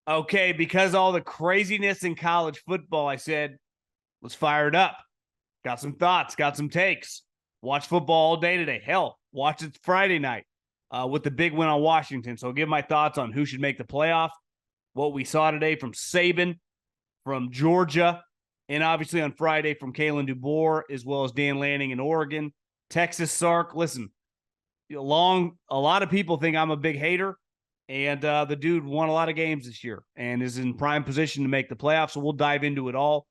Okay, because all the craziness in college football, I said, let's fire it up. Got some thoughts, got some takes. Watch football all day today. Hell, watch it Friday night with the big win on Washington. So I'll give my thoughts on who should make the playoff, what we saw today from Saban, from Georgia, and obviously on Friday from Kalen DeBoer, as well as Dan Lanning in Oregon. Texas Sark, listen, a lot of people think I'm a big hater, and the dude won a lot of games this year and is in prime position to make the playoffs. So we'll dive into it all.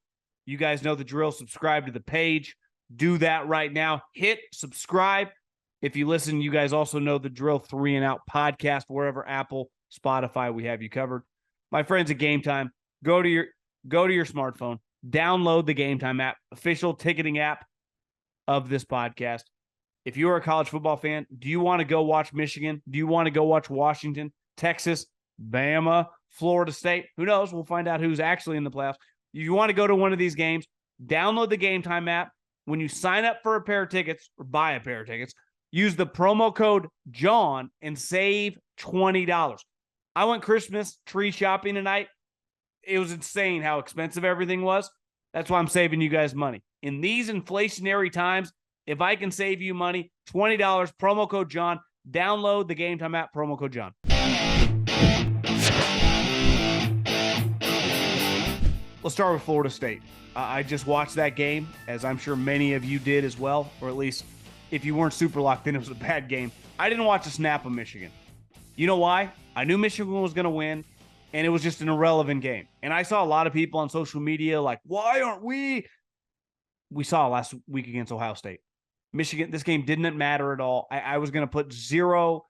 You guys know the drill. Subscribe to the page. Do that right now. Hit subscribe. If you listen, you guys also know the drill. 3 and Out podcast, wherever, Apple, Spotify, we have you covered. My friends at Game Time, go to your smartphone, download the Game Time app, official ticketing app of this podcast. If you're a college football fan, do you want to go watch Michigan? Do you want to go watch Washington, Texas, Bama, Florida State? Who knows? We'll find out who's actually in the playoffs. If you want to go to one of these games, download the Game Time app. When you sign up for a pair of tickets or buy a pair of tickets, use the promo code JOHN and save $20. I went Christmas tree shopping tonight. It was insane how expensive everything was. That's why I'm saving you guys money. In these inflationary times, if I can save you money, $20, promo code John. Download the Game Time app, promo code John. Let's start with Florida State. I just watched that game, as I'm sure many of you did as well, or at least if you weren't super locked in, it was a bad game. I didn't watch a snap of Michigan. You know why? I knew Michigan was going to win, and it was just an irrelevant game. And I saw a lot of people on social media like, why aren't we? We saw last week against Ohio State. Michigan, this game didn't matter at all. I was going to put zero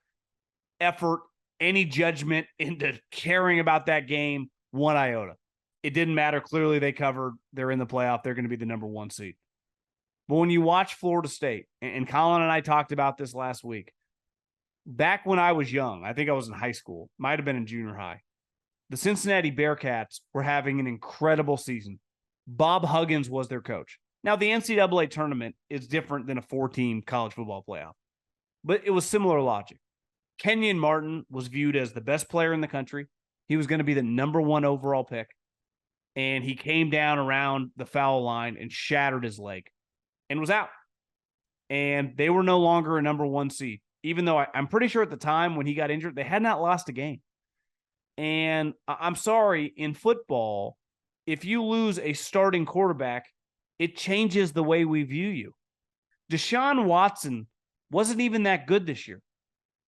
effort, any judgment into caring about that game, one iota. It didn't matter. Clearly, they covered. They're in the playoff. They're going to be the number 1 seed. But when you watch Florida State, and Colin and I talked about this last week, back when I was young, I think I was in high school, might have been in junior high, the Cincinnati Bearcats were having an incredible season. Bob Huggins was their coach. Now, the NCAA tournament is different than a 4-team college football playoff, but it was similar logic. Kenyon Martin was viewed as the best player in the country. He was going to be the number 1 overall pick, and he came down around the foul line and shattered his leg and was out. And they were no longer a number 1 seed, even though I'm pretty sure at the time when he got injured, they had not lost a game. And I'm sorry, in football, if you lose a starting quarterback, it changes the way we view you. Deshaun Watson wasn't even that good this year.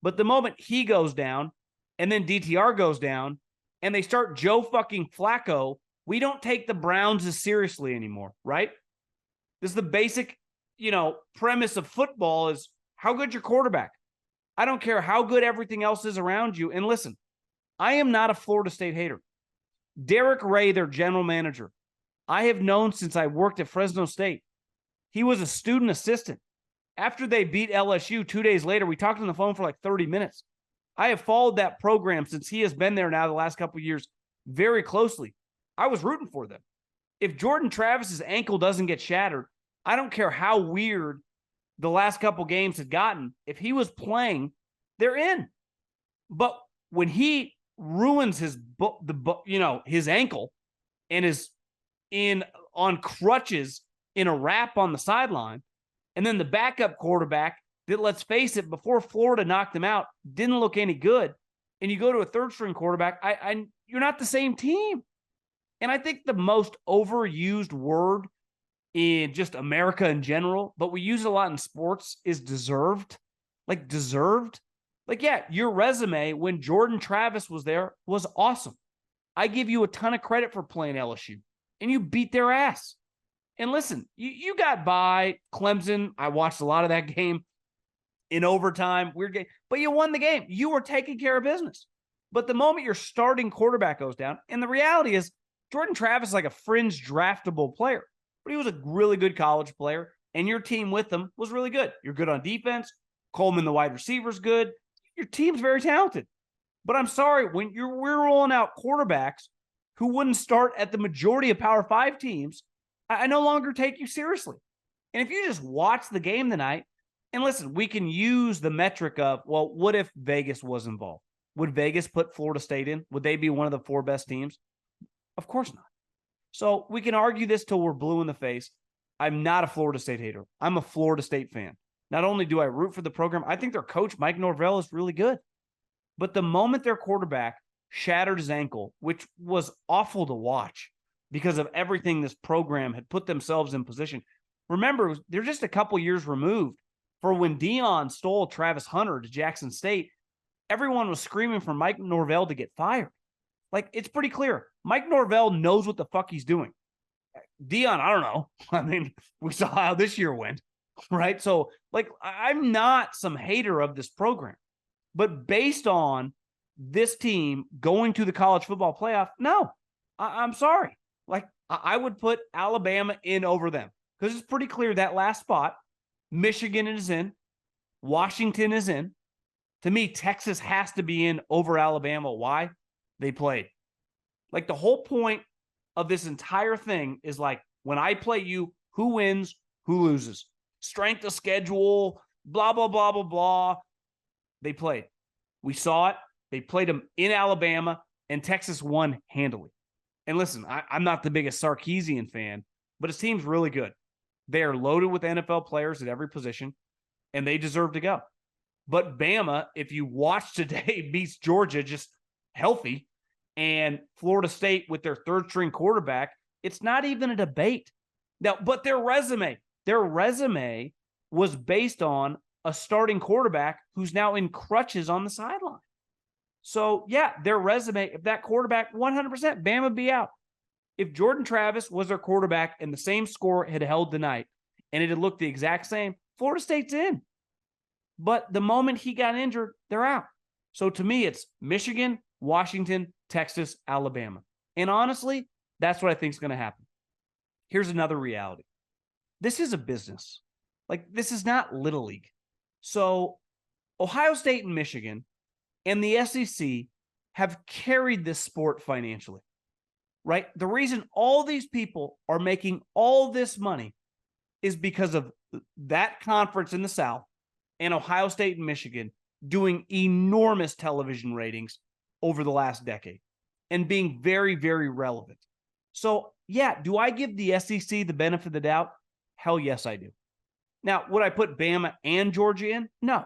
But the moment he goes down and then DTR goes down and they start Joe fucking Flacco, we don't take the Browns as seriously anymore, right? This is the basic, premise of football is how good your quarterback. I don't care how good everything else is around you. And listen, I am not a Florida State hater. Derek Ray, their general manager, I have known since I worked at Fresno State. He was a student assistant. After they beat LSU 2 days later, we talked on the phone for like 30 minutes. I have followed that program since he has been there now the last couple of years very closely. I was rooting for them. If Jordan Travis's ankle doesn't get shattered, I don't care how weird the last couple games had gotten. If he was playing, they're in. But when he ruins his ankle and is on crutches in a wrap on the sideline, and then the backup quarterback that, let's face it, before Florida knocked him out, didn't look any good, and you go to a third-string quarterback, you're not the same team. And I think the most overused word in just America in general, but we use it a lot in sports, is deserved. Like, deserved. Like, yeah, your resume when Jordan Travis was there was awesome. I give you a ton of credit for playing LSU, and you beat their ass. And listen, you got by Clemson. I watched a lot of that game in overtime. Weird game. But you won the game. You were taking care of business. But the moment your starting quarterback goes down, and the reality is Jordan Travis is like a fringe draftable player, but he was a really good college player, and your team with him was really good. You're good on defense. Coleman, the wide receiver, is good. Your team's very talented. But I'm sorry, when we're rolling out quarterbacks who wouldn't start at the majority of Power 5 teams, I no longer take you seriously. And if you just watch the game tonight, and listen, we can use the metric of, well, what if Vegas was involved? Would Vegas put Florida State in? Would they be one of the 4 best teams? Of course not. So we can argue this till we're blue in the face. I'm not a Florida State hater. I'm a Florida State fan. Not only do I root for the program, I think their coach, Mike Norvell, is really good. But the moment their quarterback shattered his ankle, which was awful to watch because of everything this program had put themselves in position. Remember, they're just a couple years removed for when Deion stole Travis Hunter to Jackson State. Everyone was screaming for Mike Norvell to get fired. Like, it's pretty clear. Mike Norvell knows what the fuck he's doing. Deion, I don't know. I mean, we saw how this year went, right? So, like, I'm not some hater of this program. But based on this team going to the college football playoff, no, I'm sorry. Like, I would put Alabama in over them because it's pretty clear that last spot, Michigan is in, Washington is in. To me, Texas has to be in over Alabama. Why? They played. Like, the whole point of this entire thing is like, when I play you, who wins, who loses. Strength of schedule, blah, blah, blah, blah, blah. They played. We saw it. They played them in Alabama, and Texas won handily. And listen, I'm not the biggest Sarkisian fan, but his team's really good. They are loaded with NFL players at every position, and they deserve to go. But Bama, if you watch today, beats Georgia just healthy, and Florida State with their third-string quarterback, it's not even a debate. Now, but their resume was based on a starting quarterback who's now in crutches on the sideline. So, yeah, their resume, if that quarterback, 100%, Bama be out. If Jordan Travis was their quarterback and the same score had held tonight and it had looked the exact same, Florida State's in. But the moment he got injured, they're out. So to me, it's Michigan, Washington, Texas, Alabama. And honestly, that's what I think is going to happen. Here's another reality. This is a business. Like, this is not Little League. So Ohio State and Michigan and the SEC have carried this sport financially, right? The reason all these people are making all this money is because of that conference in the South and Ohio State and Michigan doing enormous television ratings over the last decade and being very, very relevant. So, yeah, do I give the SEC the benefit of the doubt? Hell yes, I do. Now, would I put Bama and Georgia in? No.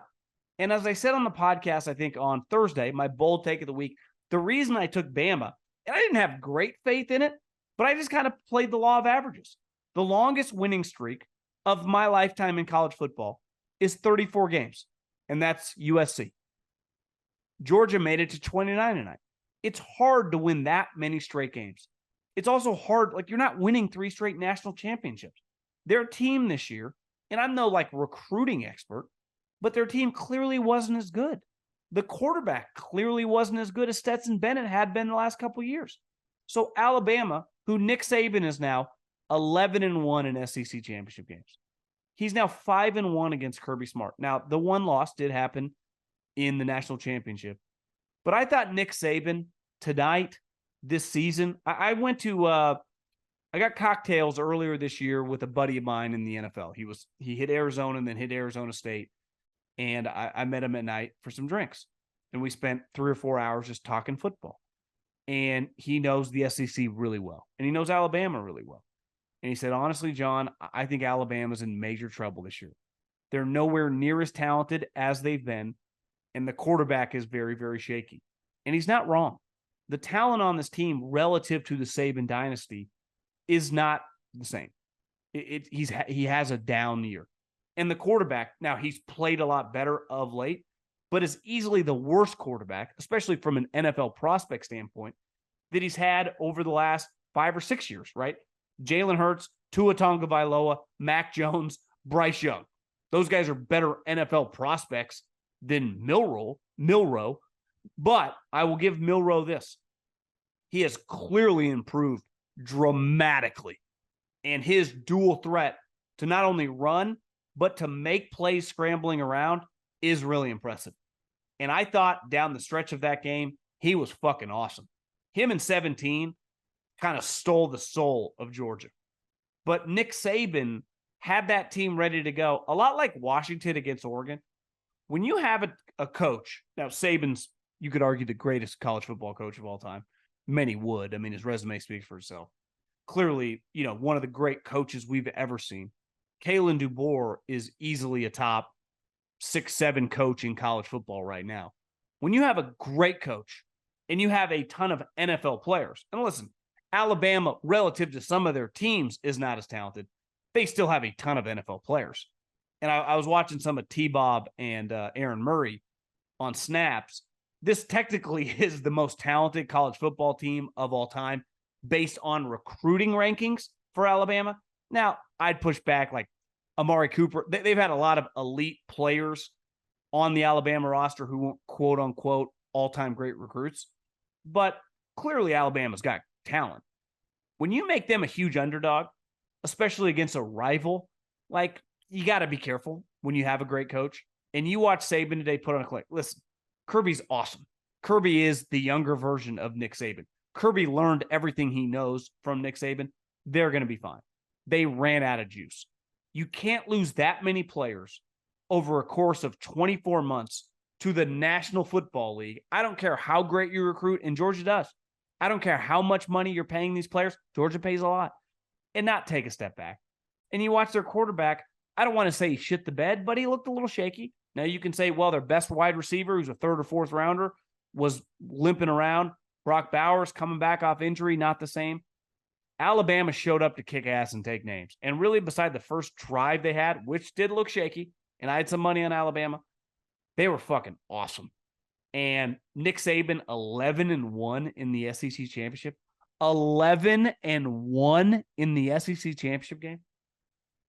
And as I said on the podcast, I think on Thursday, my bold take of the week, the reason I took Bama, and I didn't have great faith in it, but I just kind of played the law of averages. The longest winning streak of my lifetime in college football is 34 games, and that's USC. Georgia made it to 29 tonight. It's hard to win that many straight games. It's also hard, like, you're not winning 3 straight national championships. Their team this year, and I'm no like recruiting expert, but their team clearly wasn't as good. The quarterback clearly wasn't as good as Stetson Bennett had been the last couple of years. So Alabama, who Nick Saban is now 11-1 in SEC championship games. He's now 5-1 against Kirby Smart. Now, the one loss did happen in the national championship. But I thought Nick Saban tonight, this season, I went to I got cocktails earlier this year with a buddy of mine in the NFL. He hit Arizona and then hit Arizona State. And I met him at night for some drinks. And we spent 3 or 4 hours just talking football. And he knows the SEC really well. And he knows Alabama really well. And he said, honestly, John, I think Alabama's in major trouble this year. They're nowhere near as talented as they've been. And the quarterback is very, very shaky. And he's not wrong. The talent on this team relative to the Saban dynasty is not the same. He has a down year. And the quarterback, now he's played a lot better of late, but is easily the worst quarterback, especially from an NFL prospect standpoint, that he's had over the last 5 or 6 years, right? Jalen Hurts, Tua Tagovailoa, Mac Jones, Bryce Young. Those guys are better NFL prospects than Milroe. But I will give Milroe this. He has clearly improved dramatically. And his dual threat to not only run, but to make plays scrambling around is really impressive. And I thought down the stretch of that game, he was fucking awesome. Him and 17 kind of stole the soul of Georgia. But Nick Saban had that team ready to go, a lot like Washington against Oregon. When you have a coach, now Saban's you could argue, the greatest college football coach of all time. Many would. I mean, his resume speaks for itself. Clearly, one of the great coaches we've ever seen. Kalen DeBoer is easily a top 6-7 coach in college football right now. When you have a great coach and you have a ton of NFL players, and listen, Alabama, relative to some of their teams, is not as talented. They still have a ton of NFL players. And I was watching some of T-Bob and Aaron Murray on snaps. This technically is the most talented college football team of all time based on recruiting rankings for Alabama. Now, I'd push back like Amari Cooper. They've had a lot of elite players on the Alabama roster who weren't quote-unquote all-time great recruits. But clearly Alabama's got talent. When you make them a huge underdog, especially against a rival, like, you got to be careful when you have a great coach. And you watch Saban today put on a click. Listen, Kirby's awesome. Kirby is the younger version of Nick Saban. Kirby learned everything he knows from Nick Saban. They're going to be fine. They ran out of juice. You can't lose that many players over a course of 24 months to the National Football League. I don't care how great you recruit, and Georgia does. I don't care how much money you're paying these players. Georgia pays a lot. And not take a step back. And you watch their quarterback. I don't want to say he shit the bed, but he looked a little shaky. Now you can say, well, their best wide receiver, who's a third or fourth rounder, was limping around. Brock Bowers coming back off injury, not the same. Alabama showed up to kick ass and take names. And really, beside the first drive they had, which did look shaky, and I had some money on Alabama, they were fucking awesome. And Nick Saban, 11-1 in the SEC championship. 11-1 in the SEC championship game.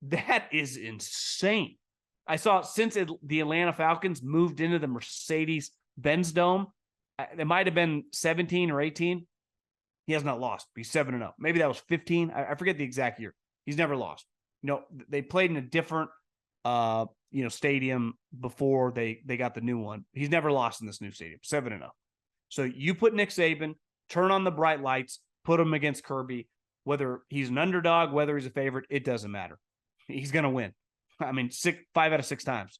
That is insane. I saw since the Atlanta Falcons moved into the Mercedes-Benz Dome, it might have been 17 or 18. He has not lost. He's 7-0. Maybe that was 15. I forget the exact year. He's never lost. They played in a different stadium before they got the new one. He's never lost in this new stadium. 7-0. So you put Nick Saban, turn on the bright lights, put him against Kirby. Whether he's an underdog, whether he's a favorite, it doesn't matter. He's going to win. I mean, 5 out of 6 times.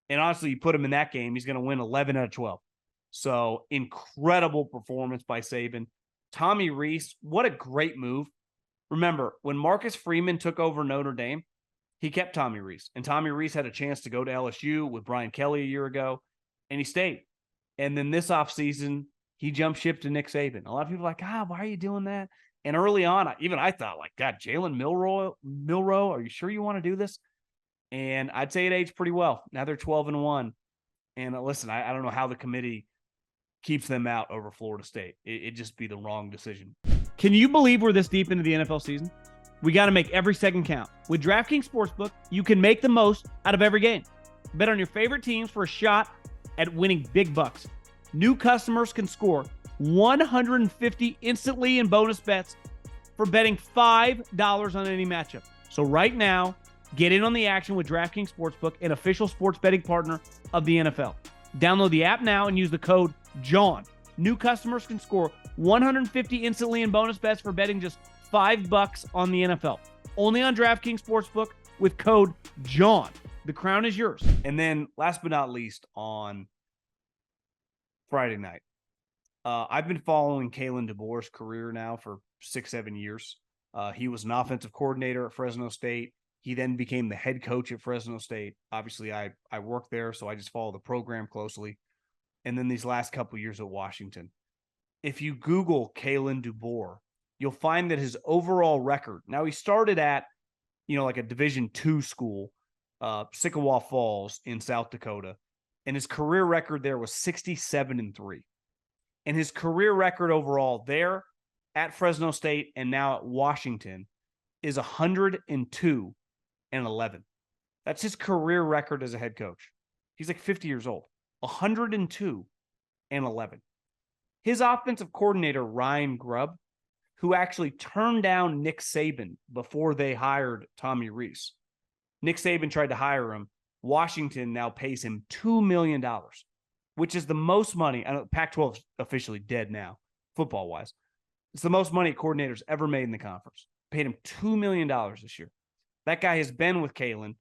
And honestly, you put him in that game, he's going to win 11 out of 12. So incredible performance by Saban. Tommy Rees, what a great move. Remember, when Marcus Freeman took over Notre Dame, he kept Tommy Rees. And Tommy Rees had a chance to go to LSU with Brian Kelly a year ago, and he stayed. And then this offseason, he jumped ship to Nick Saban. A lot of people are like, why are you doing that? And early on, I thought, like, God, Jalen Milroe, are you sure you want to do this? And I'd say it aged pretty well. Now they're 12-1. And listen, I don't know how the committee keeps them out over Florida State. It'd just be the wrong decision. Can you believe we're this deep into the NFL season? We got to make every second count. With DraftKings Sportsbook, you can make the most out of every game. Bet on your favorite teams for a shot at winning big bucks. New customers can score $150 instantly in bonus bets for betting $5 on any matchup. So right now, get in on the action with DraftKings Sportsbook, an official sports betting partner of the NFL. Download the app now and use the code JOHN. New customers can score $150 instantly in bonus bets for betting just $5 on the NFL. Only on DraftKings Sportsbook with code JOHN. The crown is yours. And then last but not least, on Friday night, I've been following Kalen DeBoer's career now for 6-7 years. He was an offensive coordinator at Fresno State. He then became the head coach at Fresno State. Obviously, I work there, so I just follow the program closely. And then these last couple years at Washington. If you Google Kalen DeBoer, you'll find that his overall record, now he started at, like a Division II school, Sycamore Falls in South Dakota, and his career record there was 67-3. And his career record overall there at Fresno State and now at Washington is 102-11. That's his career record as a head coach. He's like 50 years old. 102-11. His offensive coordinator, Ryan Grubb, who actually turned down Nick Saban before they hired Tommy Rees. Nick Saban tried to hire him. Washington now pays him $2 million, which is the most money. I know Pac-12 is officially dead now, football-wise. It's the most money a coordinator's ever made in the conference. Paid him $2 million this year. That guy has been with Kalen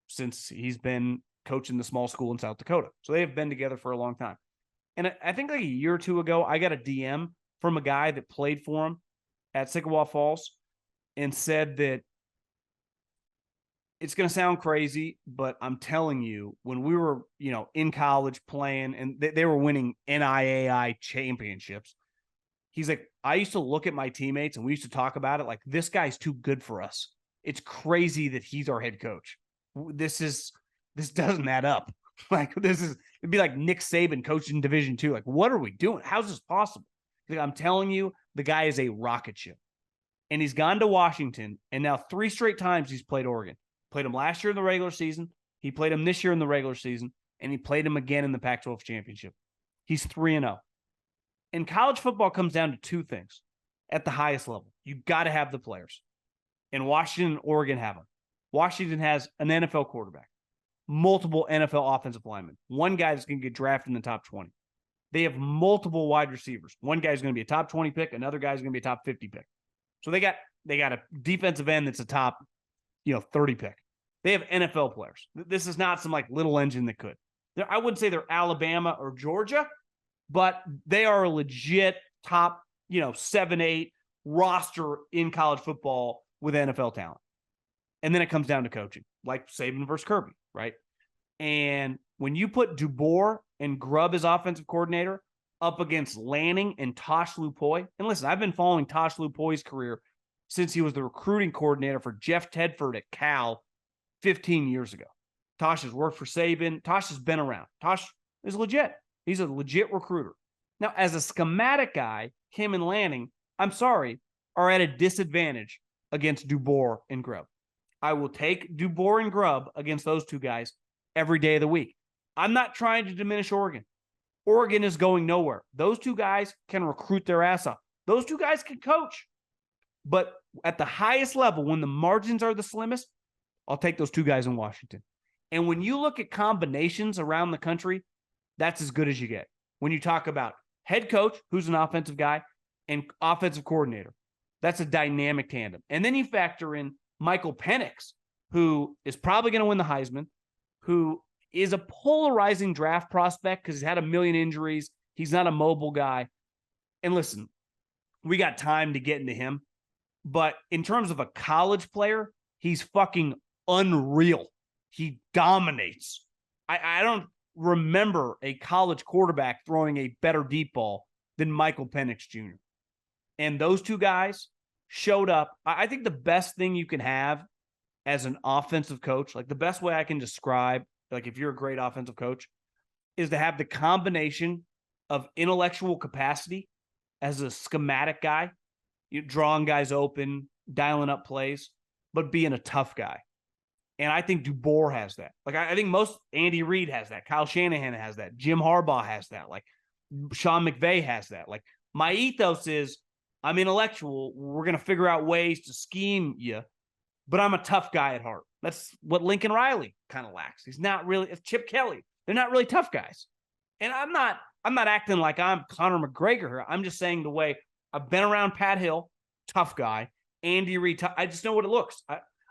since he's been coaching the small school in South Dakota. So they have been together for a long time. And I think like a year or two ago, I got a DM from a guy that played for him at Sycamore Falls and said that it's going to sound crazy, but I'm telling you, when we were, in college playing and they were winning NIAI championships, he's like, I used to look at my teammates and we used to talk about it like, this guy's too good for us. It's crazy that he's our head coach. This doesn't add up. Like, it'd be like Nick Saban coaching Division II. Like, what are we doing? How's this possible? Like, I'm telling you, the guy is a rocket ship. And he's gone to Washington, and now 3 straight times he's played Oregon. Played him last year in the regular season. He played him this year in the regular season, and he played him again in the Pac-12 championship. He's 3-0. And college football comes down to 2 things at the highest level. You got to have the players. And Washington and Oregon have them. Washington has an NFL quarterback, multiple NFL offensive linemen, one guy that's going to get drafted in the top 20. They have multiple wide receivers. One guy's going to be a top 20 pick. Another guy's going to be a top 50 pick. So they got a defensive end that's a top 30 pick. They have NFL players. This is not some like little engine that could. I wouldn't say they're Alabama or Georgia, but they are a legit top, 7-8 roster in college football with NFL talent. And then it comes down to coaching, like Saban versus Kirby, right? And when you put DuBois and Grubb as offensive coordinator up against Lanning and Tosh Lupoy, and listen, I've been following Tosh Lupoy's career since he was the recruiting coordinator for Jeff Tedford at Cal 15 years ago. Tosh has worked for Saban. Tosh has been around. Tosh is legit. He's a legit recruiter. Now, as a schematic guy, him and Lanning, I'm sorry, are at a disadvantage against DuBois and Grubb. I will take DuBois and Grubb against those 2 guys every day of the week. I'm not trying to diminish Oregon. Oregon is going nowhere. Those 2 guys can recruit their ass off. Those 2 guys can coach. But at the highest level, when the margins are the slimmest, I'll take those 2 guys in Washington. And when you look at combinations around the country, that's as good as you get. When you talk about head coach, who's an offensive guy, and offensive coordinator, that's a dynamic tandem. And then you factor in Michael Penix, who is probably going to win the Heisman, who is a polarizing draft prospect because he's had a million injuries. He's not a mobile guy. And listen, we got time to get into him. But in terms of a college player, he's fucking unreal. He dominates. I don't remember a college quarterback throwing a better deep ball than Michael Penix Jr. And those 2 guys showed up. I think the best thing you can have as an offensive coach, like the best way I can describe, like if you're a great offensive coach, is to have the combination of intellectual capacity as a schematic guy, you drawing guys open, dialing up plays, but being a tough guy. And I think DuBois has that. Like, I think Andy Reid has that. Kyle Shanahan has that. Jim Harbaugh has that. Like, Sean McVay has that. Like, my ethos is I'm intellectual. We're going to figure out ways to scheme you, but I'm a tough guy at heart. That's what Lincoln Riley kind of lacks. He's not really, it's Chip Kelly. They're not really tough guys. And I'm not acting like I'm Conor McGregor here. I'm just saying the way I've been around Pat Hill, tough guy. Andy Reid, I just know what it looks.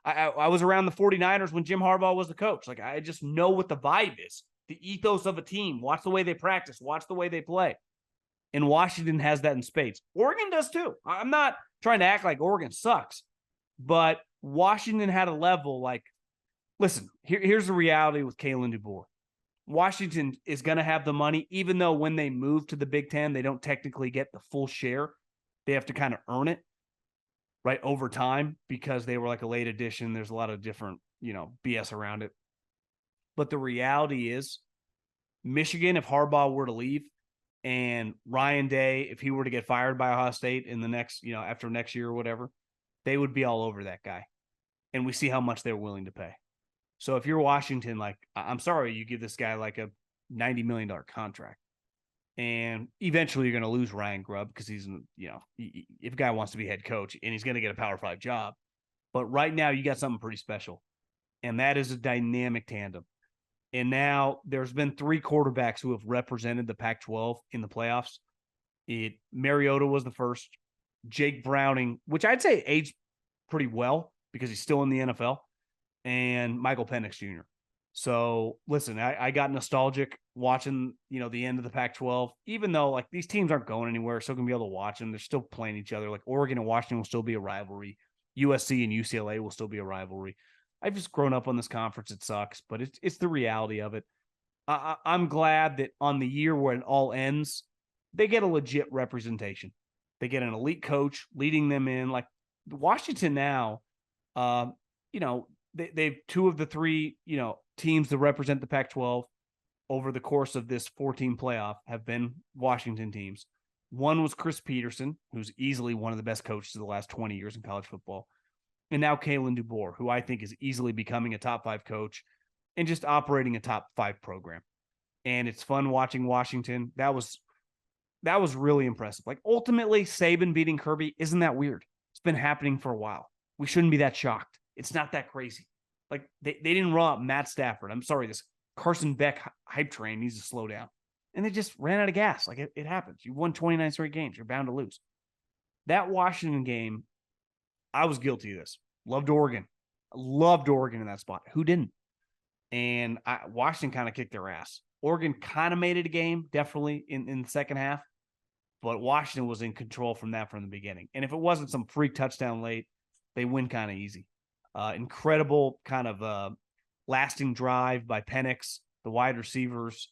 I was around the 49ers when Jim Harbaugh was the coach. Like, I just know what the vibe is, the ethos of a team. Watch the way they practice. Watch the way they play. And Washington has that in spades. Oregon does too. I'm not trying to act like Oregon sucks, but Washington had a level like, listen, here's the reality with Kalen DuBois. Washington is going to have the money, even though when they move to the Big Ten, they don't technically get the full share. They have to kind of earn it, right, over time because they were like a late addition. There's a lot of different, BS around it. But the reality is Michigan, if Harbaugh were to leave, and Ryan Day, if he were to get fired by Ohio State in the next, after next year or whatever, they would be all over that guy. And we see how much they're willing to pay. So if you're Washington, like, I'm sorry, you give this guy like a $90 million contract. And eventually you're going to lose Ryan Grubb because he's, if a guy wants to be head coach and he's going to get a Power 5 job. But right now you got something pretty special. And that is a dynamic tandem. And now there's been 3 quarterbacks who have represented the Pac-12 in the playoffs. Mariota was the first. Jake Browning, which I'd say aged pretty well because he's still in the NFL, and Michael Penix Jr. So listen, I got nostalgic watching, the end of the Pac-12, even though like these teams aren't going anywhere. Still gonna be able to watch them. They're still playing each other. Like Oregon and Washington will still be a rivalry. USC and UCLA will still be a rivalry. I've just grown up on this conference. It sucks, but it's the reality of it. I'm glad that on the year where it all ends, they get a legit representation. They get an elite coach leading them in. Like Washington now, um, they've two of the three, teams that represent the Pac-12 over the course of this 14 playoff have been Washington teams. One was Chris Peterson, who's easily one of the best coaches of the last 20 years in college football. And now Kalen DeBoer, who I think is easily becoming a top 5 coach and just operating a top 5 program. And it's fun watching Washington. That was really impressive. Like ultimately, Saban beating Kirby, isn't that weird? It's been happening for a while. We shouldn't be that shocked. It's not that crazy. Like they didn't run up Matt Stafford. I'm sorry, this Carson Beck hype train needs to slow down. And they just ran out of gas. Like it happens. You won 29 straight games. You're bound to lose. That Washington game, I was guilty of this. Loved Oregon. Loved Oregon in that spot. Who didn't? And Washington kind of kicked their ass. Oregon kind of made it a game, definitely in the second half. But Washington was in control from the beginning. And if it wasn't some freak touchdown late, they win kind of easy. Incredible kind of lasting drive by Penix, the wide receivers.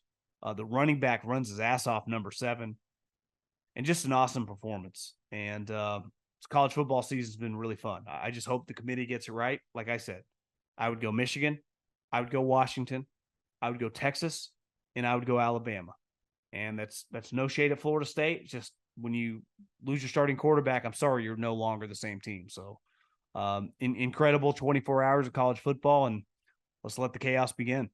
The running back runs his ass off, number 7. And just an awesome performance. And college football season has been really fun. I just hope the committee gets it right. Like I said, I would go Michigan. I would go Washington. I would go Texas. And I would go Alabama. And that's no shade at Florida State. It's just when you lose your starting quarterback, I'm sorry, you're no longer the same team. So incredible 24 hours of college football, and let's let the chaos begin.